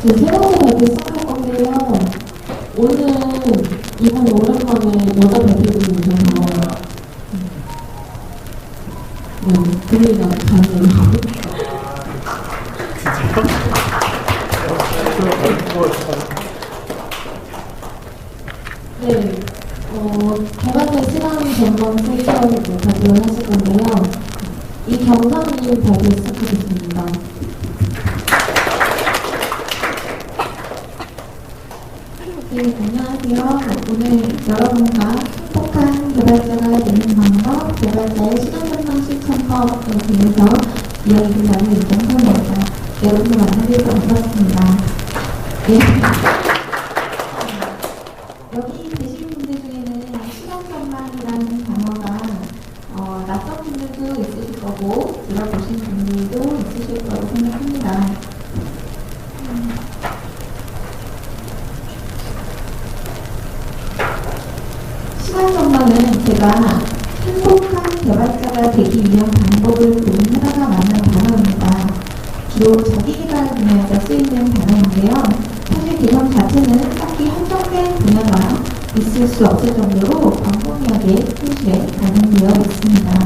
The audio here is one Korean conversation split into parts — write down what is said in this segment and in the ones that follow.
네, 세 번째 발표 시작할 건데요. 오늘 이번 오랜만에 여자 발표분이 오셔서 분위기가 다르네요. 네, 개발자 시간 전망 세션을 발표를 하실 건데요. 이경선님 발표 시작하겠습니다. 네, 안녕하세요. 오늘 여러분과 행복한 개발자가 되는 방법, 개발자의 시간 전망 실천법에 대해서 이야기를 나눌 이경선입니다. 여러분을 만나뵈서 반갑습니다. 네. 여기 계신 분들 중에는 시간 전망이라는 단어가 낯선 분들도 있으실 거고 들어보신 분들도 있으실 거라고 생각합니다. 시간 전망은 제가 행복한 개발자가 되기 위한 방법을 고민하다가 만난 단어입니다. 주로 자기개발 분야에서 쓰이는 단어인데요. 사실 개념 자체는 딱히 한정된 분야가 있을 수 없을 정도로 광범위하게 현실에 반영되어 있습니다.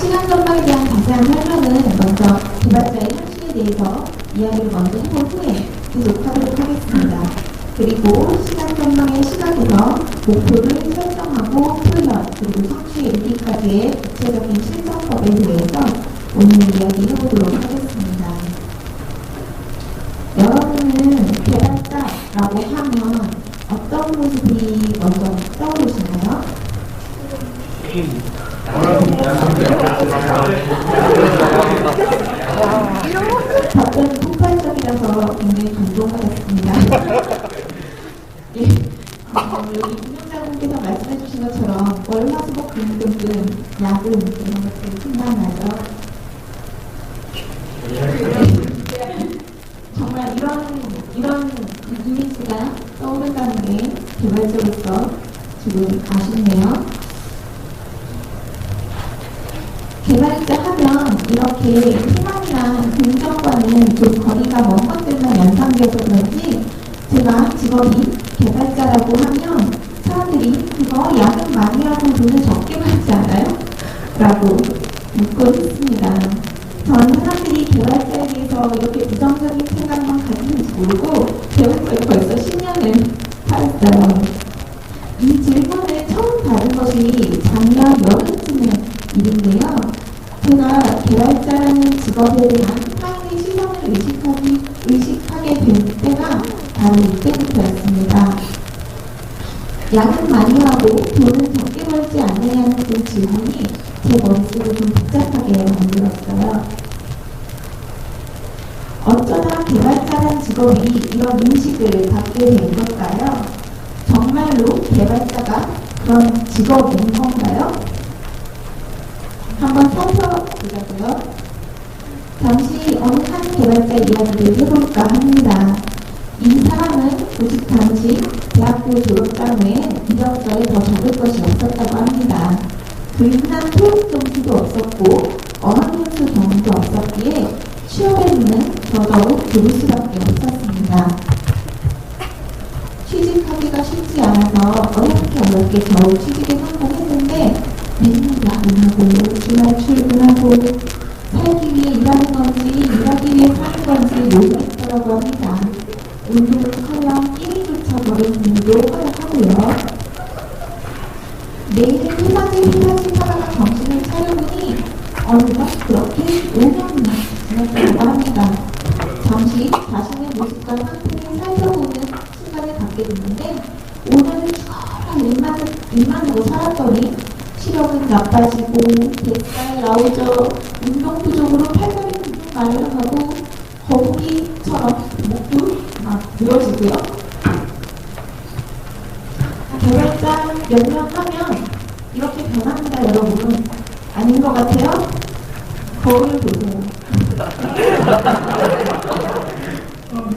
시간 전망에 대한 자세한 설명은 먼저 개발자의 현실에 대해서 이야기를 먼저 해본 후에 계속하도록 하겠습니다. 그리고 시간 전망의 시각에서 목표를 설정하고 표현, 그리고 성취에 이르기까지의 구체적인 실천법에 대해서 오늘 이야기해보도록 하겠습니다. 여러분은 개발자라고 하면 어떤 모습이 먼저 떠오르시나요? 답변 폭발적이라서 굉장히 감동받았습니다. 예, 여기 운영자분께서 말씀해주신 것처럼 월화수목금금금 야근 이런 것들이 생각나죠. 정말 이런 이미지가 떠오른다는 게 개발자로서 지금 아쉽네요. 개발자 하면 이렇게 희망이나 긍정과는 좀 거리가 먼 것들만 연상되어서 그런지 제가 직업이 개발자라고 하면 사람들이 그거 야근 많이 하고 돈을 적게 받지 않아요? 라고 묻곤 했습니다. 저는 사람들이 개발자에 대해서 이렇게 부정적인 생각만 가지는지 모르고 배운 지 벌써 10년을 살았어요. 이 질문을 처음 받은 것이 작년 여름쯤의 일인데요. 제가 개발자라는 직업에 대한 타인의 시선을 의식하게 된 때가 바로 이때부터였습니다. 야근 많이 하고 돈은 적게 벌지 않느냐는 그 질문이 제 머릿속을 좀 복잡하게 만들었어요. 어쩌다 개발자라는 직업이 이런 인식을 받게 된 걸까요? 정말로 개발자가 그런 직업인 건가요? 한번 살펴보자고요. 잠시 어느 한 개발자 이야기를 해볼까 합니다. 이 사람은 오직 단지 대학교 졸업장 외에 이력서에 더 적을 것이 없었다고 합니다. 그인한 토익 점수도 없었고 어학연수 경험도 없었기에 취업에는 더더욱 두를 수밖에 없었습니다. 취직하기가 쉽지 않아서 어렵게 겨우 취직에 성공했는데 매일 야근하고 주말 출근하고 살기 위해 일하는 건지 일하기 위해 사는 건지 모르겠더라고 합니다. 운동을커녕 끼니조차 버리는 일도 허락하고요. 매일 회사지 하다가 정신을 차려보니 어느덧 그렇게 5년이나 지났다고 합니다. 잠시 자신의 모습과 상태를 살펴보는 순간을 갖게 됐는데 5년을 죽어라 일만 하고 살았더니 시력은 나빠지고 뱃살 나오죠. 운동 부족으로 팔다리 근육 마려하고 거북이처럼 목도 막 늘어지고요. 개발자 몇 년 하면 이렇게 변합니다, 여러분. 아닌 것 같아요? 거울을 보세요.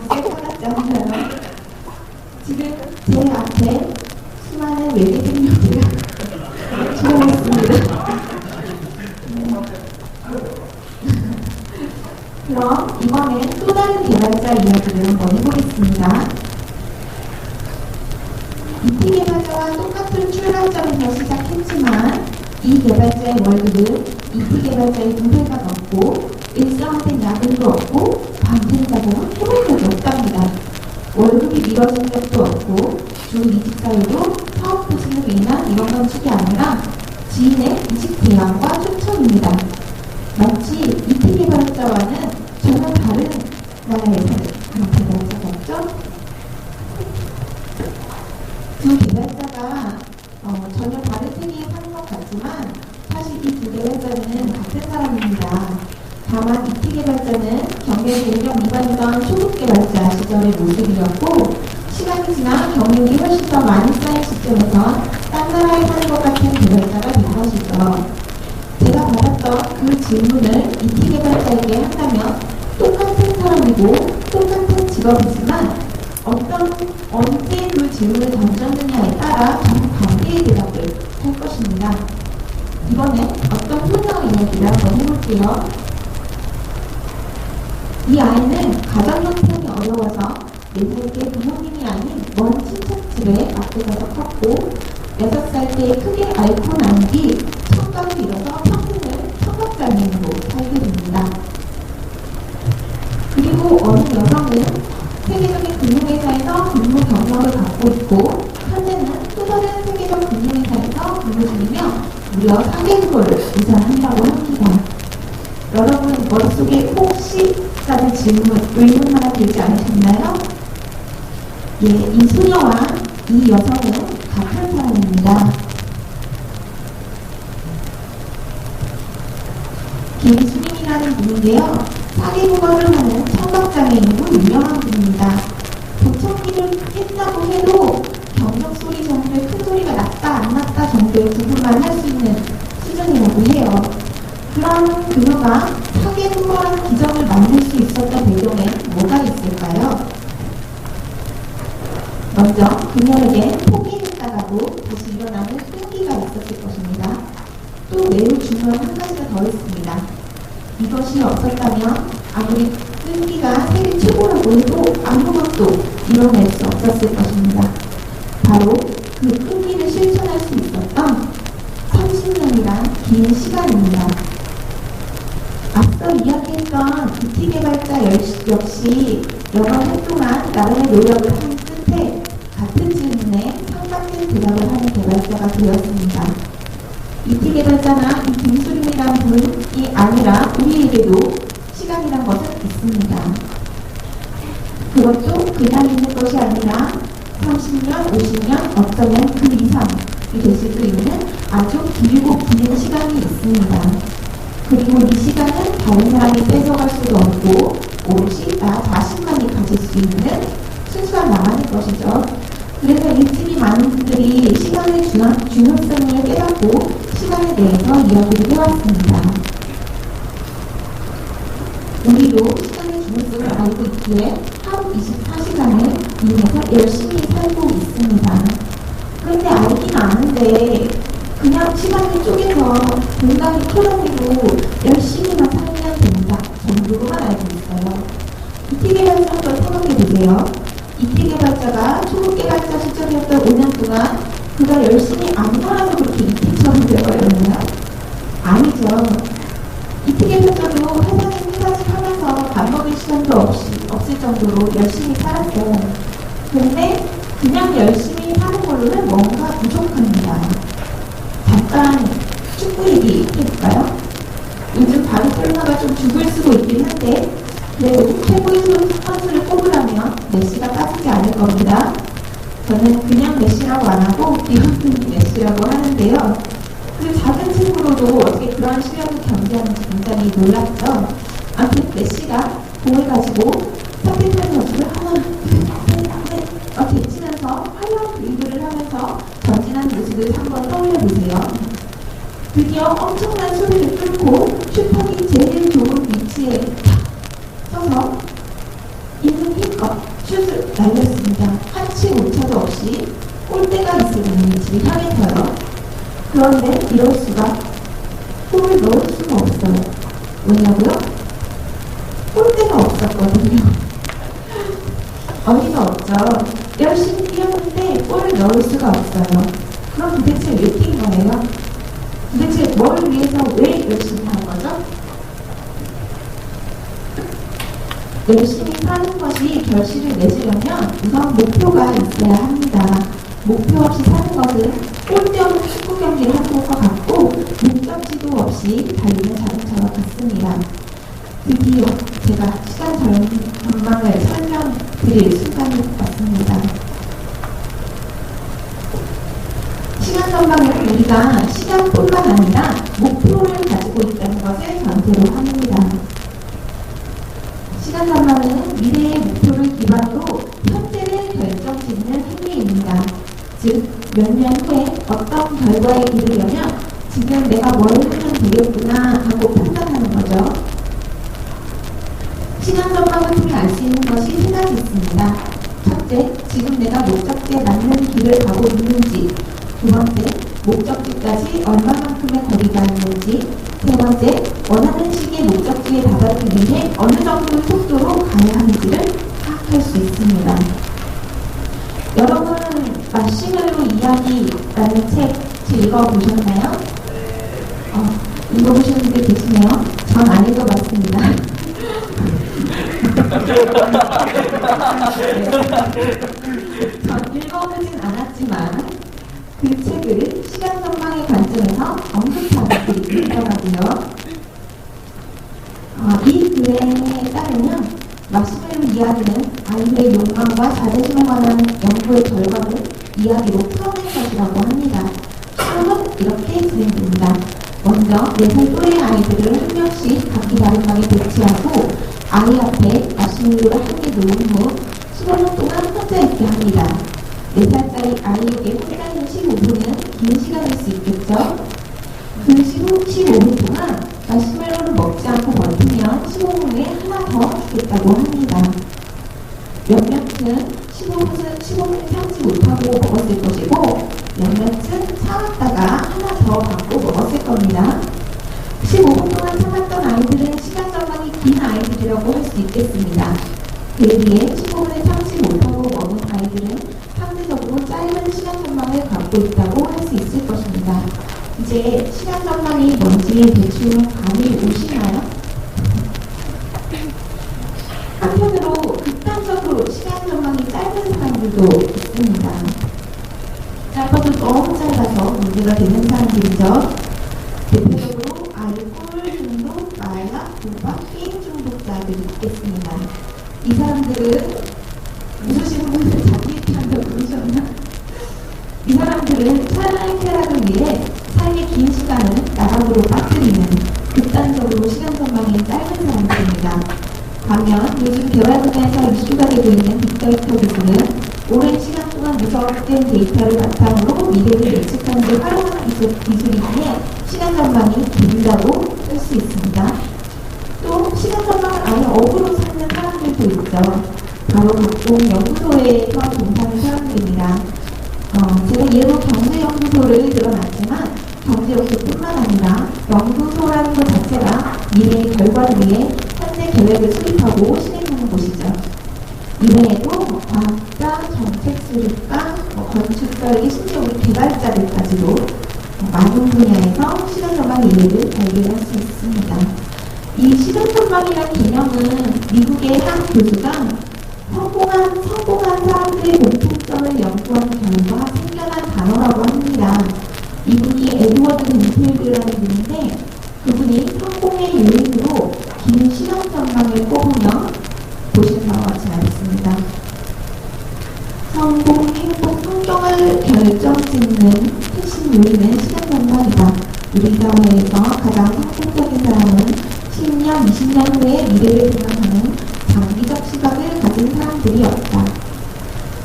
새 같지 않아요? 지금 제 앞에 수많은 외계 생명체가 출연했습니다. 그럼 이번엔 또 출발점에서 시작했지만 이 개발자의 월급은 이티 개발자의 2배가 넘고 일정화된 야근도 없고 밤샘 작업은 해본 적이 없답니다. 월급이 미뤄진 적도 없고 주 이직 사유도 사업 부진으로 인한 이런 건축이 아니라 지인의 이직 대안과 추천입니다. 마치 이티 개발자와는 전혀 다른 나라에서 그런 개발자가 있죠. 두 개발자가 전혀 다른 세계에 사는 것 같지만 사실 이 두 개발자는 같은 사람입니다. 다만 이티 개발자는 경력이 1년 미만이던 초급 개발자 시절의 모습이었고 시간이 지나 경력이 훨씬 더 많이 쌓인 시점에서 딴 나라에 사는 것 같은 개발자가 된 것이죠. 제가 받았던 그 질문을 이티 개발자에게 한다면 똑같은 사람이고 똑같은 직업이지만 언제 그 질문을 던졌느냐에 따라 전혀 반대의 대답을 할 것입니다. 이번엔 어떤 소녀 이야기를 한번 해볼게요. 이 아이는 가정 형편이 어려워서 4살 때 부모님이 아닌 먼 친척집에 맡겨져서 컸고 6살 때 크게 앓고 난 뒤 청각을 잃어서 평생을 청각장애인으로 살게 됩니다. 그리고 어느 여성은 세계적인 금융회사에서 근무 경력을 갖고 있고 현재는 또 다른 세계적 금융회사에서 근무 중이며 무려 4개국어를 우선한다고 합니다. 여러분 머릿속에 혹시 라는 의문 하나 들지 않으셨나요? 예, 이 소녀와 이 여성은 같은 사람입니다. 김수민이라는 분인데요. 4개국어를 하는 청각장애인으로 유명한 분입니다. 보청기를 낀다고 해도 경적 소리 정도의 큰 소리가 났다 안 났다 정도의 구분만 할 수 있는 수준이라고 해요. 그런 그녀가 4개국어라는 기적을 만들 수 있었던 배경에 뭐가 있을까요? 먼저 그녀에게 포기했다가도 다시 일어나는 끈기가 있었을 것입니다. 또 매우 중요한 한 가지가 더 있습니다. 이것이 없었다면 아무리 끈기가 세계 최고라고 해도 아무것도 이뤄낼 수 없었을 것입니다. 바로 그 끈기를 실천할 수 있었던 30년이란 긴 시간입니다. 앞서 이야기했던 이티 개발자 역시 여러 해 동안 나름의 노력을 한 끝에 같은 질문에 상반된 대답을 하는 개발자가 되었습니다. 이티 개발자나 이 김수림이란 분이 아니라 우리에게도 시간이란 것은 있습니다. 그것도 그냥 있는 것이 아니라 30년, 50년, 어쩌면 그 이상이 될 수도 있는 아주 길고 긴 시간이 있습니다. 그리고 이 시간은 다른 사람이 뺏어갈 수도 없고 오롯이 나 자신만이 가질 수 있는 순수한 나만의 것이죠. 그래서 일찍이 많은 분들이 시간의 중요성을 깨닫고 시간에 대해서 이야기를 해왔습니다. 우리도 시간의 중요성을 알고 있기에 하루 24시간을 이용해서 열심히 살고 있습니다. 그런데 알긴 아는데 그냥 시간을 쪼개서 공간이 풀어내고 열심히만 살면 된다 정도로만 알고 있어요. 이티 개발자 한번 생각해보세요. 이티 개발자가 초급 개발자 시절이었던 5년 동안 그가 열심히 안 놀아서 그렇게 이티처럼 되어버렸나요? 아니죠. 이티 개발자도 회사는 회사집 하면서 밥 먹을 시간도 없을 정도로 열심히 살았어요. 근데 그냥 열심히 사는 걸로는 뭔가 부족합니다. 잠깐 축구 얘기 해볼까요? 요즘 바르셀로나가 좀 죽을 쓰고 있긴 한데 그래도 최고의 선수를 뽑으라면 메시가 빠지지 않을 겁니다. 저는 그냥 메시라고 안 하고 리오스님 메시라고 하는데요. 그 작은 친구로도 어떻게 그런 실력을 경기하는지 굉장히 놀랐죠. 아무튼 메시가 공을 가지고 상대편 선수를 하나, 대치면서 활력 드리블을 하면서 전진한 모습을 한번 떠올려보세요. 드디어 엄청난 소리를 뚫고 슈퍼기 제일 좋은 위치에 서서 있는 힘껏 슛을 날렸습니다. 한치 오차도 없이 골대가 있는 위치를 향해서요. 그런데 이럴 수가 골을 넣을 수가 없어요. 왜냐고요? 골대가 없었거든요. 어이가 없죠. 열심히 뛰었는데 골을 넣을 수가 없어요. 그럼 도대체 왜 뛴 거예요? 도대체 뭘 위해서 왜 열심히 하는 거죠? 열심히 사는 것이 결실을 맺으려면 우선 목표가 있어야 합니다. 목표 없이 사는 것은 꼴대없는 축구 경기를 하는 것과 같고 목적지도 없이 달리는 자동차와 같습니다. 드디어 제가 시간 전망을 설명드릴 순간이 왔습니다. 시간 전망은 우리가 시간뿐만 아니라 목표를 가지고 있다는 것을 전제로 합니다. 시간 전망은 미래의 목표를 기반으로 현재를 결정짓는 행위입니다. 즉, 몇 년 후에 어떤 결과에 이르려면 지금 내가 뭘 하면 되겠구나 하고 판단하는 거죠. 시간 전망을 통해 알 수 있는 것이 세 가지 있습니다. 첫째, 지금 내가 목적지에 맞는 길을 가고 있는지. 두 번째, 목적지까지 얼마만큼의 거리가 있는지. 세 번째, 원하는 시기에 목적지에 다다르기 위해 어느 정도의 속도로 가야 하는지를 파악할 수 있습니다. 여러분, 마시멜로 이야기라는 책 읽어보셨나요? 읽어보신 분들 계시네요. 전 안 읽어봤습니다. 전 읽어보진 않았지만 그 책을 시간 전망의 관점에서 언급하는 글이 있더라고요. 이 글에 따르면 마시멜로 이야기는 아이들의 욕망과 자존심에 관한 연구의 결과를 이야기로 풀어낸 것이라고 합니다. 실험은 이렇게 진행됩니다. 먼저 4살 또래 아이들을 한 명씩 각기 다른 방에 배치하고 아이 앞에 마시멜로를 한 개 놓은 후 15분 동안 혼자 있게 합니다. 4살짜리 아이에게 혼자 있는 15분은 긴 시간일 수 있겠죠? 그 후 15분 동안 마시멜로를 먹지 않고 버티면 15분 후에 하나 더 주겠다고 합니다. 몇몇은 15분 참지 못하고 먹었을 것이고 몇몇은 참았다가 하나 더 받고 먹었을 겁니다. 15분 동안 참았던 아이들은 시간 전망이 긴 아이들이라고 할 수 있겠습니다. 그에 비해 15분을 참지 못하고 먹은 아이들은 상대적으로 짧은 시간 전망을 갖고 있다고 할 수 있을 것입니다. 이제 시간 전망이 뭔지 대충 감이 오시나요? 한편으로 극단적으로 시간 전망이 짧은 사람들도 있습니다. 짧아도 너무 짧아서 문제가 되는 사람들이죠. 대표적으로 알코올 중독, 마약, 도박, 게임 중독자들이 있겠습니다. 이 사람들은 웃으시는 분들 자기 입장도 그러셨나? 이 사람들은 찬란한 쾌락을 위해 삶의 긴 시간을 나락으로 빠뜨리는 극단적으로 시간 전망이 짧은 사람들입니다. 반면 요즘 대화분야에서 이슈가 되고 있는 빅데이터 기술은 오랜 시간 동안 누적된 데이터를 바탕으로 미래를 예측하는 데 활용하는 기술이기에 시간 전망이 길다고 할 수 있습니다. 또 시간 전망을 아예 업으로 삼는 사람들도 있죠. 바로 각종 연구소에서 종사하는 사람들입니다. 제가 예로 경제연구소를 들어놨지만 경제연구소뿐만 아니라 연구소라는 것 자체가 미래의 결과를 위해 현재 계획을 수립하고 실행하는 곳이죠. 이외에도 과학자, 정책수립가, 건축가에게 심지어 우리 개발자들까지도 많은 분야에서 시간 전망 이해를 발견할 수 있습니다. 이 시간 전망이라는 개념은 미국의 한 교수가 성공한 사람들의 공통점을 연구한 결과 생겨난 단어라고 합니다. 이분이 에드워드 벤필드라는 분인데 그분이 성공의 요인으로 긴 시간 전망을 꼽으며 보시는 바와 같이 말했습니다. 성공, 행복, 성경을 결정짓는 핵심 요인은 시간 전망이다. 우리 사회에서 가장 성공적인 사람은 10년, 20년 후에 미래를 생각하는 장기적 시각을 가진 사람들이었다.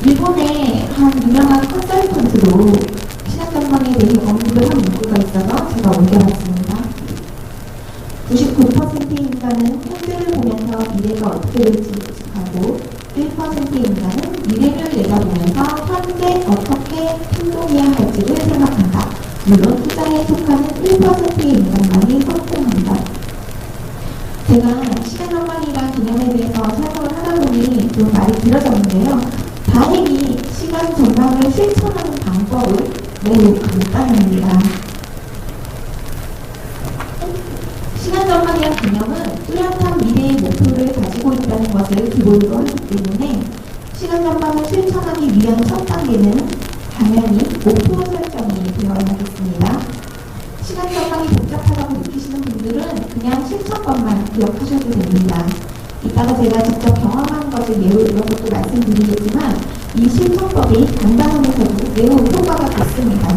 일본의 한 유명한 컨설턴트로 시간 전망에 대해 언급을 한 문구가 있어서 제가 옮겨봤습니다. 99%의 인간은 현재를 보면서 미래가 어떻게 될지 예측하고 1%의 인간은 미래를 내다보면서 현재 어떻게 행동해야 할지를 생각한다. 물론 투자에 속하는 1%의 인간만이 성공한다. 제가 시간 전망이란 개념에 대해서 설명을 하다 보니 좀 말이 길어졌는데요. 다행히 시간 전망을 실천하는 방법을 매우 간단합니다. 시간 전망이란 개념은 뚜렷한 미래의 목표를 가지고 있다는 것을 기본으로 하기 때문에 시간 전망을 실천하기 위한 첫 단계는 당연히 목표 설정이 되어야겠습니다. 시간 전망이 복잡하다고 느끼시는 분들은 그냥 실천법만 기억하셔도 됩니다. 이따가 제가 직접 경험한 것을 매우 것도 말씀드리겠지만 이 실천법이 간단하면서도 매우 효과가 좋습니다.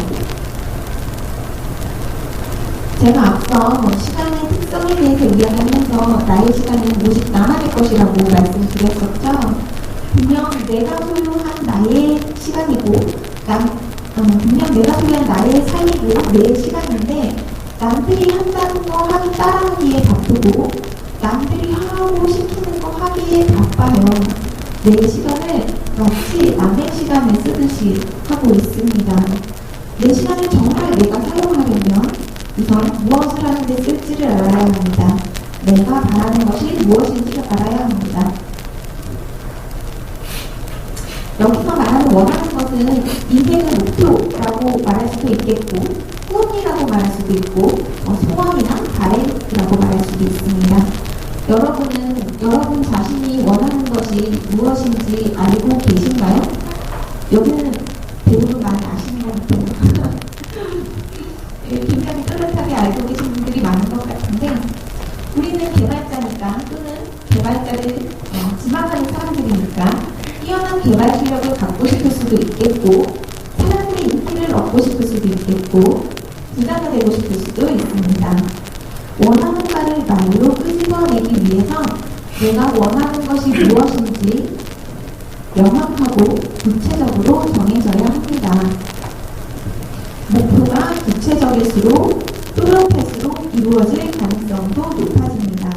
제가 앞서 시간의 특성에 대해서 이야기하면서 나의 시간은 오직 나만의 것이라고 말씀드렸었죠. 분명 내가 소유한 나의 시간이고 분명 내가 소유한 나의 삶이고 내 시간인데 남들이 한다는 거 하기 따라하기에 바쁘고 남들이 하고 시키는 거 하기에 바빠요. 내 시간을 마치 남의 시간을 쓰듯이 하고 있습니다. 내 시간을 정말 내가 사용하려면 우선 무엇을 하는데 쓸지를 알아야 합니다. 내가 바라는 것이 무엇인지를 알아야 합니다. 여기서 말하는 원하는 것은 인생의 목표라고 말할 수도 있겠고 꿈이라고 말할 수도 있고 소원이나 바램이라고 말할 수도 있습니다. 여러분은 여러분 자신이 원하는 것이 무엇인지 알고 계신가요? 여기는 대부분 많이 아시는 것 같아요. 굉장히 뚜렷하게 알고 계신 분들이 많은 것 같은데 우리는 개발자니까 또는 개발자를 지망하는 사람들이니까 뛰어난 개발 실력을 갖고 싶을 수도 있겠고 사람들의 인기를 얻고 싶을 수도 있겠고 부자가 되고 싶을 수도 있습니다. 원하는 바를 말로 끄집어내기 위해서 내가 원하는 것이 무엇인지 명확하고 구체적으로 정해져야 합니다. 목표가 구체적일수록 뚜렷할수록 이루어질 가능성도 높아집니다.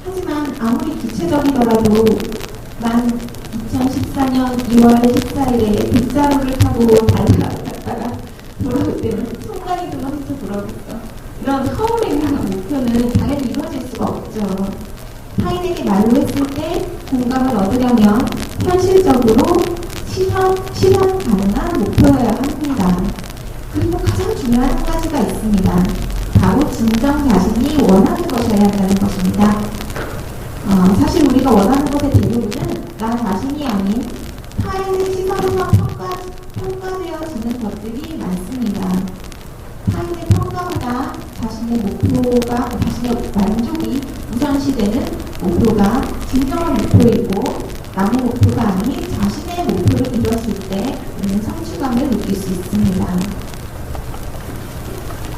하지만 아무리 구체적이더라도 난 2014년 2월 14일에 빗자루를 타고 달려갔다가 돌아올 때는 손가락이 들어서 돌아오겠어. 이런 허울맹랑한 목표는 당연히 이루어질 수가 없죠. 타인에게 말로 했을 때 공감을 얻으려면 현실적으로 실현 가능한 목표여야 합니다. 그리고 가장 중요한 한 가지가 있습니다. 바로 진정 자신이 원하는 것이어야 한다는 것입니다. 사실 우리가 원하는 것의 대부분은 나 자신이 아닌 타인의 시선에서 평가되어지는 것들이 많습니다. 타인의 평가보다 자신의 만족이 우선시되는 목표가 진정한 목표이고 남의 목표가 아닌 자신의 목표를 이뤘을 때 우리는 성취감을 느낄 수 있습니다.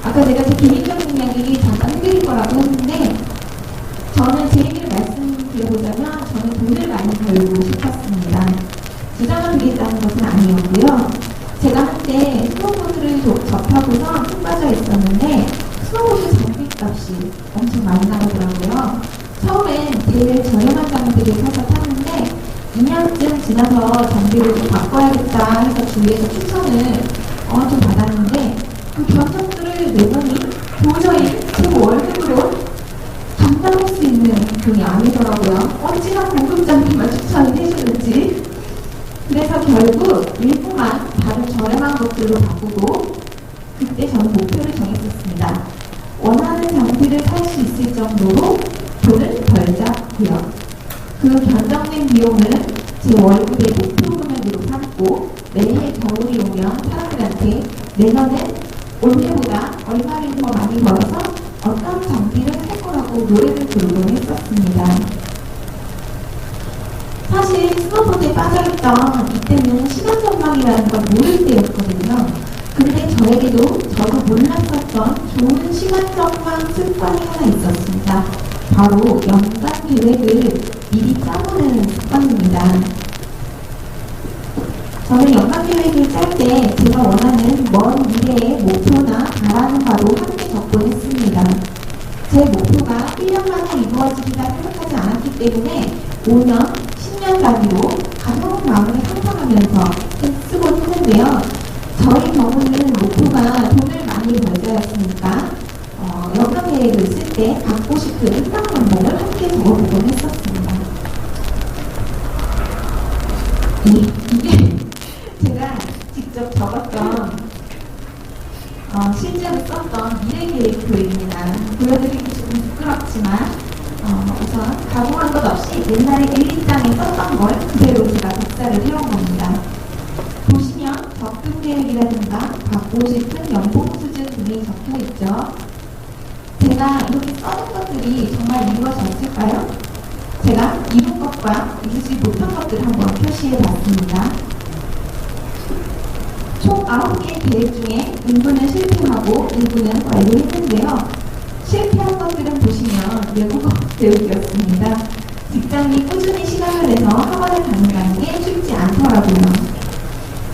아까 제가 제 개인적인 이야기 잠깐 해드릴 거라고 했는데 저는 제 얘기를 말씀드려보자면 저는 돈을 많이 벌고 싶었습니다. 주장을 드리겠다는 것은 아니었고요. 제가 한때 스노보드를 접하고서 푹 빠져 있었는데 스노보드 장비값이 엄청 많이 나가더라고요. 처음엔 제일 저렴한 장비를 사서 탔는데 2년쯤 지나서 장비를 좀 바꿔야겠다 해서 주위에서 추천을 좀 받았는데 그 견적들을 내보니 도저히 제 월급으로 감당할 수 있는 돈이 아니더라고요. 어찌나 고급 장비만 추천을 해주는지. 그래서 결국 일부만 다른 저렴한 것들로 바꾸고 그때 저는 목표를 정했었습니다. 원하는 장비를 살 수 있을 정도로 돈을 벌자고요. 그 견적된 비용은 제 월급의 목표 금액으로 삼고 매해 겨울이 오면 사람들한테 내년엔 올해보다 얼마를 더 많이 벌어서 어떤 장비를 살 거라고 노래를 부르곤 했었습니다. 사실 스노보드에 빠져있던 이때는 시간 전망이라는 걸 모를 때였거든요. 근데 저도 몰랐었던 좋은 시간 전망 습관이 하나 있었습니다. 바로 연간 계획을 미리 짜보는 습관입니다. 저는 연간 계획을 짤 때 제가 원하는 먼 미래의 목표나 바라는 바로 함께 적곤 했습니다. 제 목표가 1년 만에 이루어지리라 생각하지 않았기 때문에 5년, 10년 단위로 가벼운 마음을 상상하면서 쓰곤 했는데요. 저희 경우는 목표가 돈을 많이 벌자였으니까 연간 계획을 쓸 때 갖고 싶은 일당 연봉을 함께 적어보곤 했었습니다. 이게 제가 직접 적었던 실제로 썼던 미래계획표입니다. 보여드리기 조금 부끄럽지만 우선 가공한 것 없이 옛날에 1, 2장에 썼던 걸 그대로 제가 복사를 해온 겁니다. 보시면 적금 계획이라든가 받고 싶은 연봉 수준 등이 적혀 있죠. 제가 이렇게 써는 것들이 정말 이루어졌을까요? 제가 이룬 것과 이루지 못한 것들 한번 표시해 봤습니다. 총 9개의 계획 중에 일부는 실패하고 일부는 완료했는데요. 실패한 것들은 보시면 외국어 배우기였습니다. 직장이 꾸준히 시간을 내서 학원을 다닌다는 게 쉽지 않더라고요.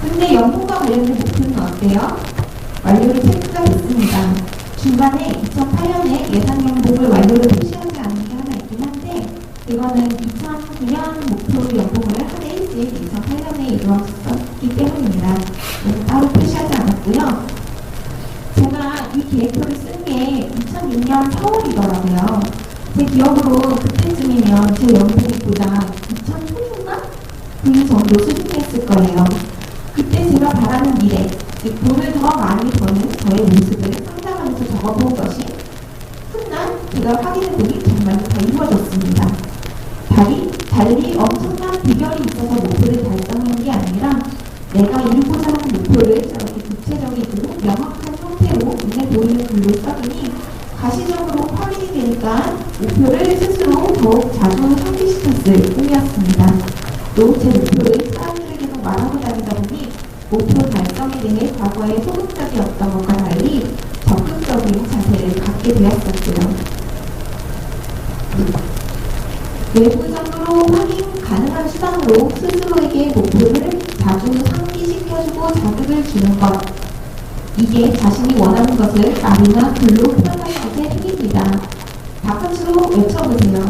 근데 연봉과 관련된 목표는 어때요? 완료를 체크가 됐습니다. 중간에 2008년에 예상 연봉을 완료를 표시하지 않은 게 하나 있긴 한데 이거는 2009년 목표 연봉을 한 해씩 2008년에 이루어졌기 때문입니다. 따로 표시하지 않았고요. 제가 이 계획표를 쓴 게 2006년 4월이더라고요. 제 기억으로 그때쯤이면 제 연봉보다 2,000%인가? 그 정도 수준이었을 거예요. 그때 제가 바라는 미래, 즉 돈을 더 많이 버는 저의 모습을 상상하면서 적어본 것이 훗날 제가 확인해보니 정말로 다 이루어졌습니다. 달리 엄청난 비결이 있어서 목표를 달성한 게 아니라 내가 이루고자 하는 목표를 저렇게 구체적이고 명확한 형태로 눈에 보이는 글로 써두니 가시적으로 확인이 되니까 목표를 스스로 더욱 자주 상기시켰을 뿐이었습니다. 또 제 목표를 사람들에게도 말하고 다니다 보니 목표 달성에 대해 과거에 소극적이었던 것과 달리 적극적인 자세를 갖게 되었었고요. 외부적으로 확인 가능한 수단으로 스스로에게 목표를 자주 상기시켜주고 자극을 주는 것. 이게 자신이 원하는 것을 말이나 글로 표현하는 것의 힘입니다. 바깥으로 외쳐보세요.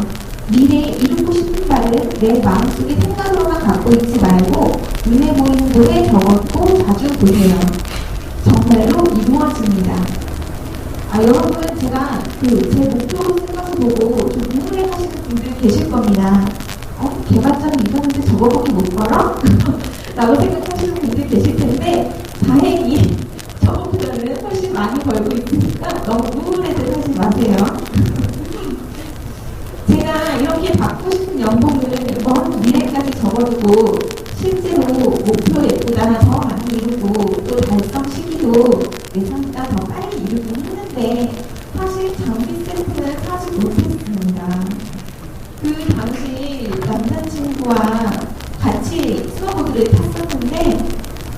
미래에 이루고 싶은 바를 내 마음속에 생각으로만 갖고 있지 말고 눈에 보이는 곳에 적어두고 자주 보세요. 정말로 이루어집니다. 여러분 제가 제 목표로 쓴 것을 보고 좀 우울해하시는 분들 계실 겁니다. 개발자는 이거는데 저거밖에 못 벌어? 라고 생각하시는 분들 계실 텐데 다행히 저보다는 훨씬 많이 벌고 있으니까 너무 우울해들 하지 마세요. 제가 이렇게 받고 싶은 연봉을 먼 미래까지 적어두고 실제로 목표보다 더 많이 이루고 또 달성 시기도 예상보다 더 빨리 이루긴 했는데 사실 장비 세트는 사지 못했습니다. 그 당시 남자친구와 같이 스노보드를 탔었는데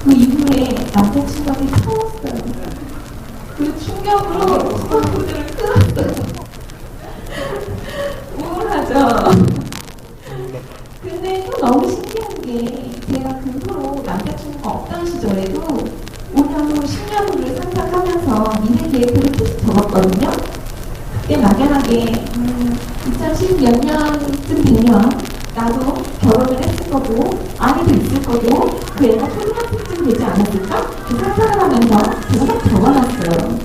그 이후에 남자친구한테 태웠어요. 그 충격으로 스노보드를 끊었어요. 우울하죠? 근데 또 너무 신기한 게 제가 그 후로 남자친구가 없던 시절에도 5년 후, 10년 후를 상상하면서 미래 계획표를 계속 적었거든요. 그때 막연하게 2010 몇 년쯤 되면 나도 결혼을 했을 거고 아이도 있을 거고 그 애가 초등학생쯤 되지 않았을까? 그 상상을 하면서 제가 막 적어놨어요.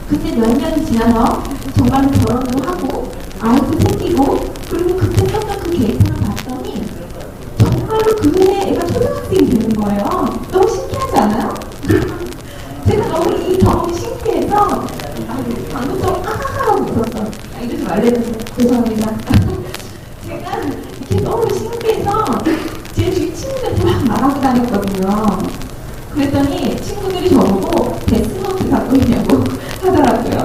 근데 몇 년이 지나서 정말로 결혼도 하고 아이도 생기고 그리고 그때 썼던 그 계획표를 봤더니 정말로 그 해에 애가 초등학생이 되는 거예요. 너무 신기하지 않아요? 제가 너무 이 경험이 신기해서 방금 좀 아하하라고 웃었어. 이러지 말랬는데 죄송합니다. 제가 이렇게 너무 신기해서 제 주위 친구들한테 막 말하고 다녔거든요. 그랬더니 친구들이 저보고 데스노트 갖고 있냐고 하더라고요.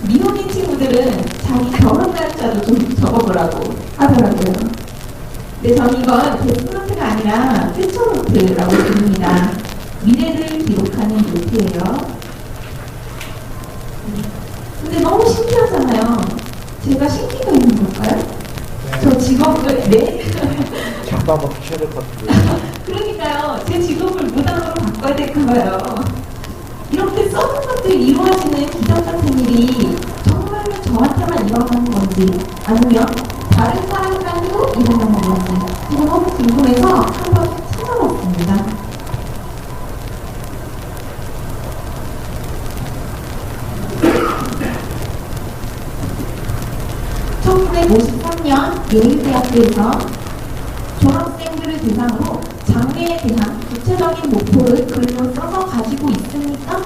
미혼인 친구들은 자기 결혼 날짜도 좀 적어보라고 하더라고요. 근데 저는 이건 데스노트가 아니라 퓨처노트라고 부릅니다. 미래를 기록하는 노트예요. 근데 너무 신기하잖아요. 제가 신기가 있는 걸까요? 네. 저 직업을 잠깐 한번 피셔야 될 것 같아요. 그러니까요. 제 직업을 무당으로 바꿔야 될까봐요. 이렇게 써는 것들이 이루어지는 기적 같은 일이 정말로 저한테만 일어나는 건지 아니면 다른 사람들도 일어나는 건지 제가 너무 궁금해서 한번 찾아봤습니다. 1953년 예일대학교에서 졸업생들을 대상으로 장래에 대한 구체적인 목표를 글로 써서 가지고 있습니까?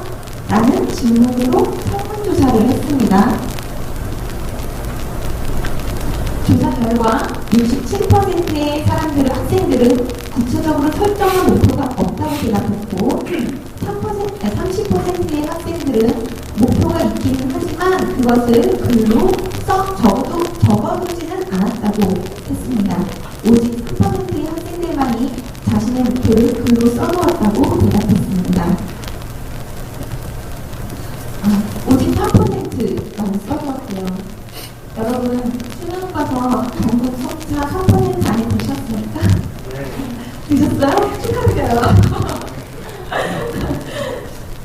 라는 질문으로 설문조사를 했습니다. 조사 결과 67%의 학생들은 구체적으로 설정한 목표가 없다고 대답했고 30%의 학생들은 목표가 있기는 하지만 그것을 글로 적어두지는 않았다고 했습니다. 오직 3%의 학생들만이 자신의 목표를 글로 써놓았다고 대답했습니다. 오직 3%만 써놓았대요. 여러분 수능 가서 전국 석차 3% 안에 드셨습니까? 드셨어요? 축하드려요.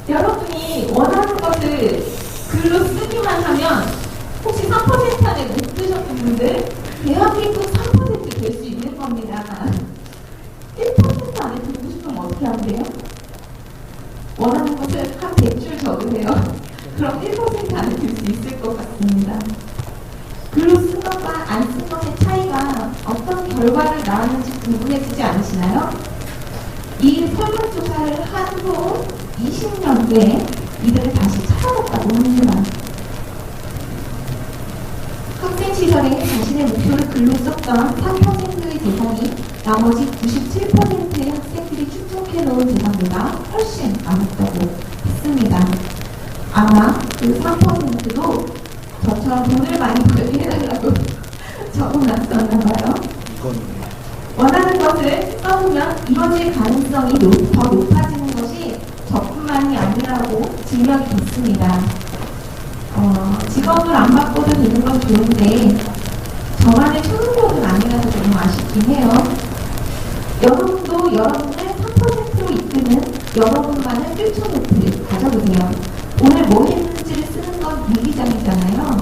여러분이 원하는 것을 글로 쓰기만 하면 혹시 3% 안에 못 드셨던 분들 대한민국 3% 될 수 있는 겁니다. 1% 안에 듣고 싶으면 어떻게 하면 돼요? 원하는 것을 한 100줄 적으세요. 그럼 1% 안에 들 수 있을 것 같습니다. 글로 쓴 것과 안 쓴 것의 차이가 어떤 결과를 낳았는지 궁금해지지 않으시나요? 이 설문조사를 한 후 20년 뒤에 이들을 다시 찾아봤다고 합니다. 학생 시절에 자신의 목표를 글로 썼던 3%의 재산이 나머지 97%의 학생들이 축적해놓은 재산보다 훨씬 많았다고 했습니다. 아마 그 3%도 저처럼 돈을 많이 벌게 해달라고 적어놨었나봐요. 원하는 것을 써보면 이뤄질 가능성이 더 높아지는 것이 저뿐만이 아니라고 증명이 됐습니다. 직업을 안 바꿔도 되는 건 좋은데 저만의 초능력은 아니라서 좀 아쉽긴 해요. 여러분도 여러분을 3%로 이끄는 여러분만의 퓨처노트를 가져보세요. 오늘 뭐 했는지를 쓰는 건 일기장이잖아요.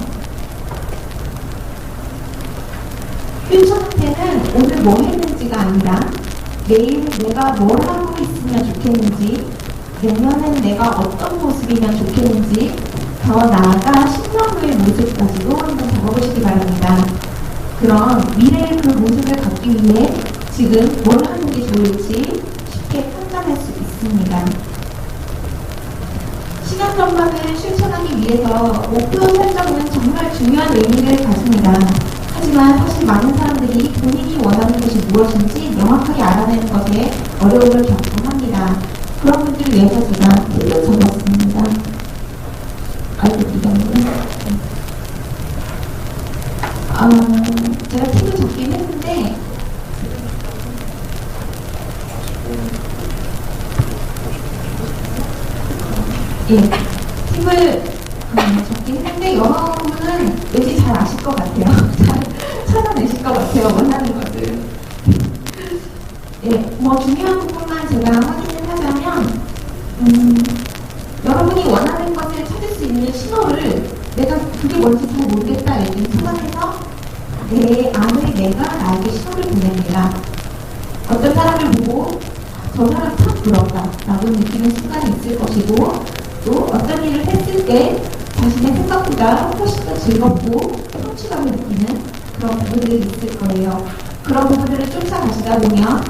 퓨처노트는 오늘 뭐 했는지가 아니라 내일 내가 뭘 하고 있으면 좋겠는지, 내년엔 내가 어떤 모습이면 좋겠는지, 더 나아가 10년 후의 모습까지도 한번 적어보시기 바랍니다. 그럼 미래의 그 모습을 갖기 위해 지금 뭘 하는 게 좋을지 쉽게 판단할 수 있습니다. 시간 전반을 실천하기 위해서 목표 설정은 정말 중요한 의미를 가집니다. 하지만 사실 많은 사람들이 본인이 원하는 것이 무엇인지 명확하게 알아내는 것에 어려움을 겪곤 합니다. 그런 분들을 위해서 제가 팁을 적었습니다. 아이고, 이거는 제가 팁을 적긴 했는데 팁을 적긴 했는데 여러분은 왠지 잘 아실 것 같아요. 잘 찾아내실 것 같아요. 원하는 것을. 중요한 부분만 제가 확인을 하자면 여러분이 원하는 것을 찾을 수 있는 신호를 내가 그게 뭔지 잘 모르겠다 이렇게 생각해서 내 안에 내가 나에게 신호를 보냅니다. 어떤 사람을 보고 저 사람 참 부럽다 라고 느끼는 순간이 있을 것이고, 또 어떤 일을 했을 때 자신의 생각보다 훨씬 더 즐겁고 성취감을 느끼는 그런 부분들이 있을 거예요. 그런 부분들을 쫓아가시다 보면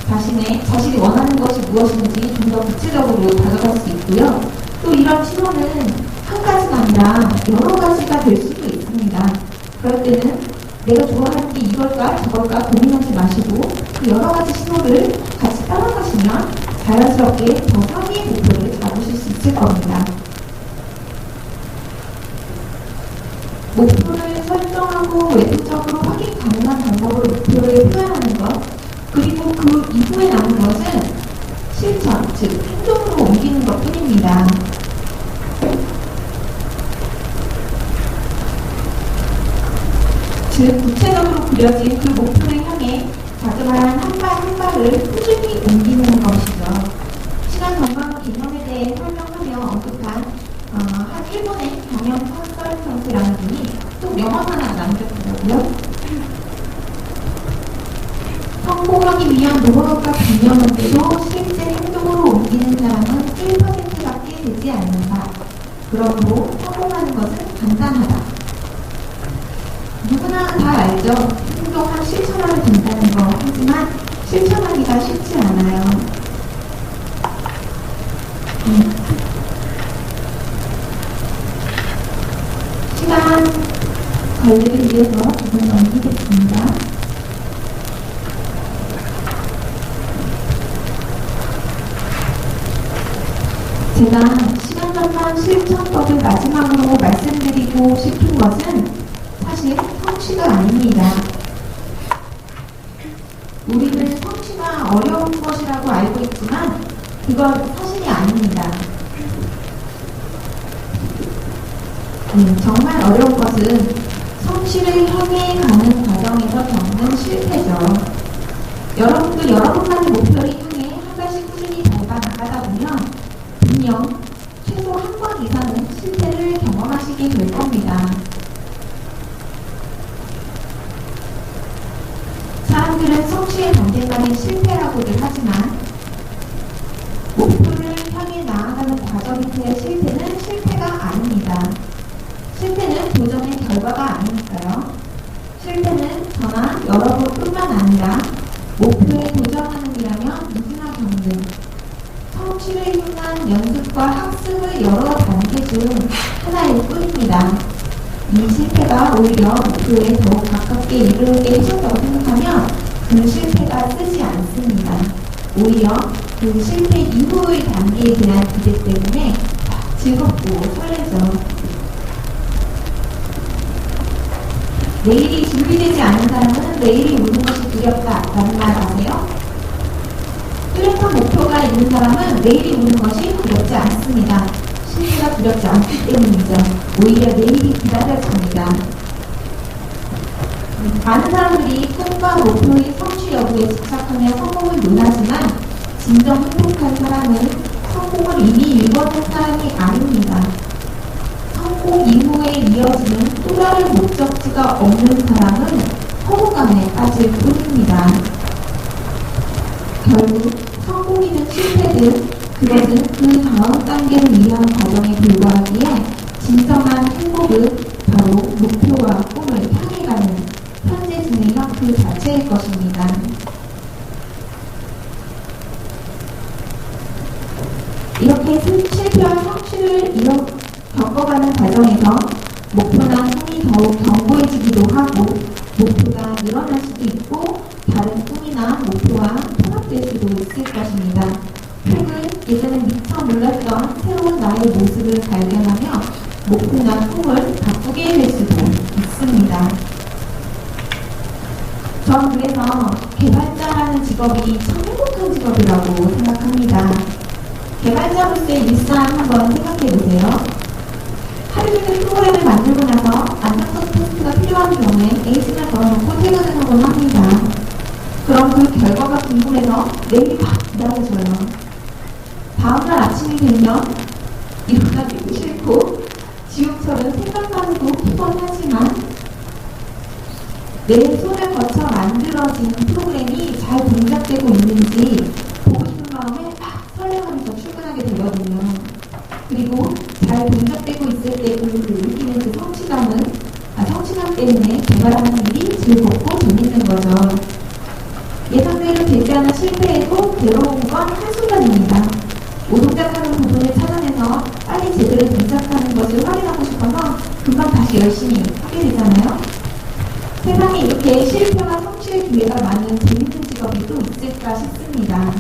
자신이 원하는 것이 무엇인지 좀 더 구체적으로 다가갈 수 있고요. 또 이런 신호는 한 가지가 아니라 여러 가지가 될 수도 있습니다. 그럴 때는 내가 좋아하는 게 이걸까 저걸까 고민하지 마시고 그 여러 가지 신호를 같이 따라가시면 자연스럽게 더 상위의 목표를 잡으실 수 있을 겁니다. 목표를 설정하고 외부적으로 확인 가능한 방법으로 목표를 표현하는 것, 그리고 그 이후에 남은 것은 실천, 즉 행동으로 옮기는 것 뿐입니다. 즉 구체적으로 그려진 그 목표를 향해 자그마한 한 발 한 발을 꾸준히 옮기는 것이죠. 시간 건강 개념에 대해 설명하며 언급한 한 일본의 경영 컨설턴트라는 분이 또 명언 하나 남겼더라고요. 성공하기 위한 노력과 개념인데도 실제 행동으로 옮기는 사람은 1%밖에 되지 않는다. 그러므로 성공하는 것은 간단하다. 누구나 다 알죠. 행동한 실천하면 된다는 거. 하지만 실천하기가 쉽지 않아요. 시간 관리를 위해서 조금 넘기겠습니다. 제가 시간 전망 실천법을 마지막으로 말씀드리고 싶은 것은 사실 성취가 아닙니다. 우리는 성취가 어려운 것이라고 알고 있지만 그건 사실이 아닙니다. 정말 어려운 것은 성취를 향해 가는 과정에서 겪는 실패죠. 여러분도 여러분만의 목표를 향해 한 발씩 꾸준히 밟아 나가다 보면 분명 최소 한 번 이상은 실패를 경험하시게 될 겁니다. 사람들은 성취의 반대말인 실패라고들 하지만 목표를 향해 나아가는 과정에서의 실패는 실패가 아닙니다. 실패는 도전의 결과가 아니니까요. 실패는 저나 여러분뿐만 아니라 목표에 도전하는 이라면 누구나 겪는 성취를 향한 연습과 학습의 여러 단계 중 하나일 뿐입니다. 이 실패가 오히려 목표에 더욱 가깝게 이르게 해준다고 생각하면 그 실패가 쓰지 않습니다. 오히려 그 실패 이후의 단계에 대한 기대 때문에 즐겁고 설레죠. 내일이 준비되지 않은 사람은 내일이 오는 것이 두렵다라는 말 아세요? 뚜렷한 목표가 있는 사람은 내일이 오는 것이 두렵지 않습니다. 실패가 두렵지 않기 때문이죠. 오히려 내일이 기다려집니다. 많은 사람들이 꿈과 목표의 성취 여부에 집착하며 성공을 논하지만 진정 행복한 사람은 성공을 이미 이뤄낸 사람이 아닙니다. 성공 이후에 이어지는 또 다른 목적지가 없는 사람은 허무감에 빠질 뿐입니다. 결국 성공이든 실패든 그것은 그 다음 단계를 위한 과정에 불과하기에 진정한 행복은 바로 목표와 꿈을 향해 가는 현재 진행형 그 자체일 것입니다. 이렇게 실패와 성취를 겪어가는 과정에서 목표나 꿈이 더욱 견고해지기도 하고 목표가 늘어날 수도 있고 다른 꿈이나 목표와 통합될 수도 있을 것입니다. 혹은 예전에 미처 몰랐던 새로운 나의 모습을 발견하며 목표나 꿈을 바꾸게 될 수도 있습니다. 전 그래서 개발자라는 직업이 참 행복한 직업이라고 생각합니다. 개발자로서의 일상 한번 생각해보세요. 하루 종일 프로그램을 만들고 나서 안정성 테스트가 필요한 경우에 에이징을 걸어놓고 퇴근을 하곤 합니다. 그럼 그 결과가 궁금해서 내일이 막 기다려져요. 다음날 아침이 되면 일어나기도 싫고 지옥처럼 생각만 해도 피곤하지만 내 손을 거쳐 만들어진 프로그램이 잘 동작되고 있는지 보고 싶은 마음에 막 설레하면서 출근하게 되거든요. 그리고 잘 동작되고 있을 때 그 느끼는 그 성취감 때문에 개발하는 일이 즐겁고 재밌는 거죠. 예상대로 되지 않은 실패에도 괴로운 건 한순간입니다. 오동작하는 부분을 찾아내서 빨리 제대로 동작하는 것을 확인하고 싶어서 금방 다시 열심히 하게 되잖아요. 세상에 이렇게 실패와 성취의 기회가 많은 재밌는 직업이 또 있을까 싶습니다.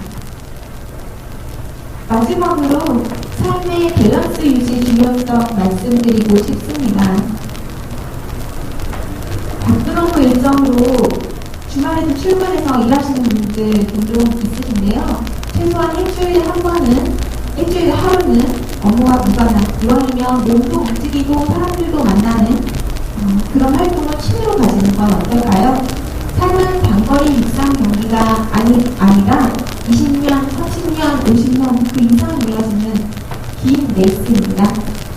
마지막으로 삶의 밸런스 유지 중요성 말씀드리고 싶습니다. 바쁜 업무 일정으로 주말에도 출근해서 일하시는 분들 종종 있으신데요. 최소한 일주일에 하루는 업무와 무관한, 이왕이면 몸도 움직이고 사람들도 만나는 그런 활동을 취미로 가지는 건 어떨까요? 삶은 단거리 일상 경기가 아니라 20년, 30년, 50년 그 이상 이어지는 긴 레이스입니다.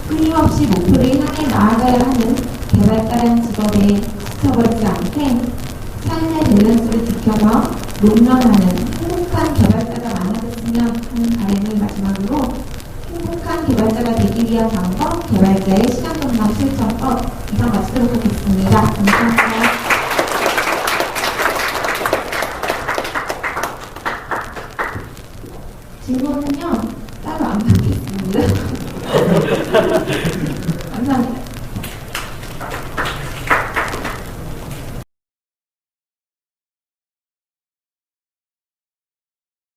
끊임없이 목표를 향해 나아가야 하는 개발자라는 직업에 지쳐버리지 않게 삶의 밸런스를 지켜서 롱런하는 행복한 개발자가 많아졌으면 하는 바람을 마지막으로 행복한 개발자가 되기 위한 방법, 개발자의 시간 전망 실천법 이상 마치도록 하겠습니다. 감사합니다. 질문은요 따로 안 받겠습니다. 감사합니다.